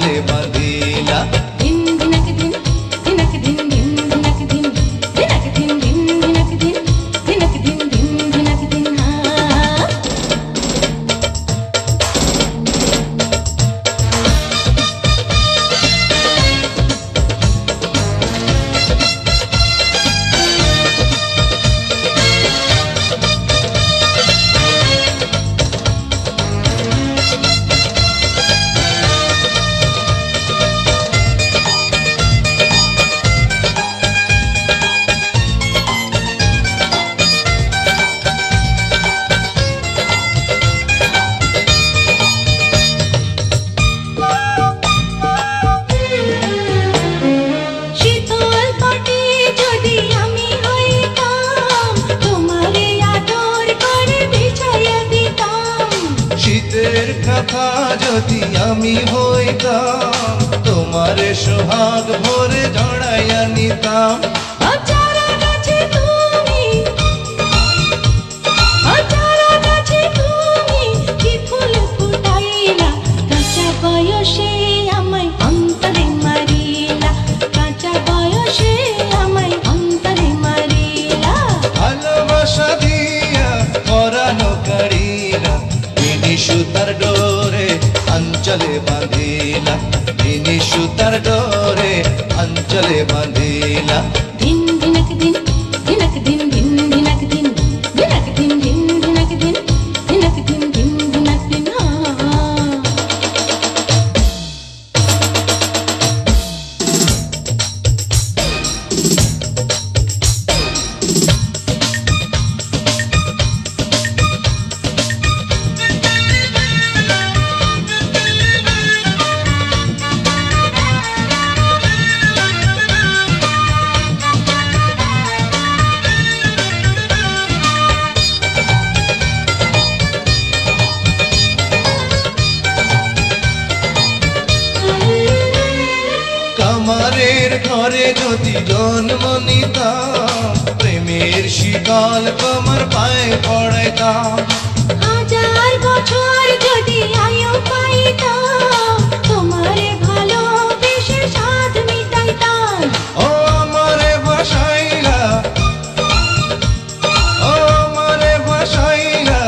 अंचले बांधिला दिन दिनक दिन दिनक दिन दिन दिनक दिन दिनक दिन दिन दिनक दिन दिनक दिन दिन दिनक दिन শীতের কথা যদি আমি হইতাম তোমারে সোহাগ ভরে জড়াইয়া নিতাম আচারা গাছে তুমি আচারা গাছে তুমি কি ফুল ফুটাইলা কাঁচা বয়সে আমায় অন্তরে মারিলা কাঁচা বয়সে আমায় অন্তরে মারিলা ভালোবাসা দিয়া পরানো কাড়িলা সুতার ডোরে अंचले बांधिला इनी सुतार डोरे अंचले बांधिला दिन दिनक दिन दिनक दिन दिन दिनक दिन दिनक दिन दिन दिनक दिन दिनक दिन दिन दिनक दिन কামারের ঘরে যদি জন্ম নিতাম প্রেমের শিকল তোমার পায়ে পড়াইতাম হাজার বছর যদি আয়ু পাইতাম তোমারে ভালোবেসে সাধ মিটাইতাম ও আমারে ভাসাইলা ও আমারে ভাসাইলা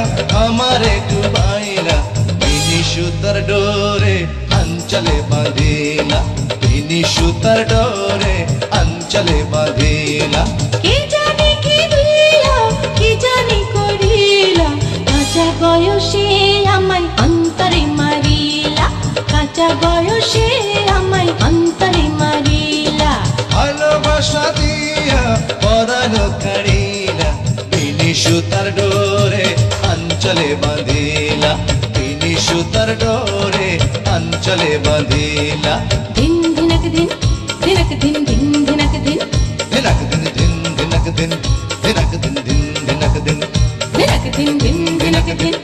আমারে ডুবাইলা ইনি সুতার ডোরে अंचले बांधिला इनी सुतार डोरे अंचले बांधिला কে জানি কি দিলা কি জানি করিলা কাঁচা বয়সে আমায় অন্তরে মারিলা কাঁচা বয়সে আমায় অন্তরে মারিলা ভালোবাসা দিয়া পরানো কাড়িলা ইনি সুতার ডোরে अंचले बांधिला इनी सुतार डोरे अंचले बांधिला दिन दिनक दिन दिनक दिन दिन दिनक दिन दिनक दिन दिन दिनक दिन दिनक दिन दिन दिनक दिन दिनक दिन दिन दिनक दिन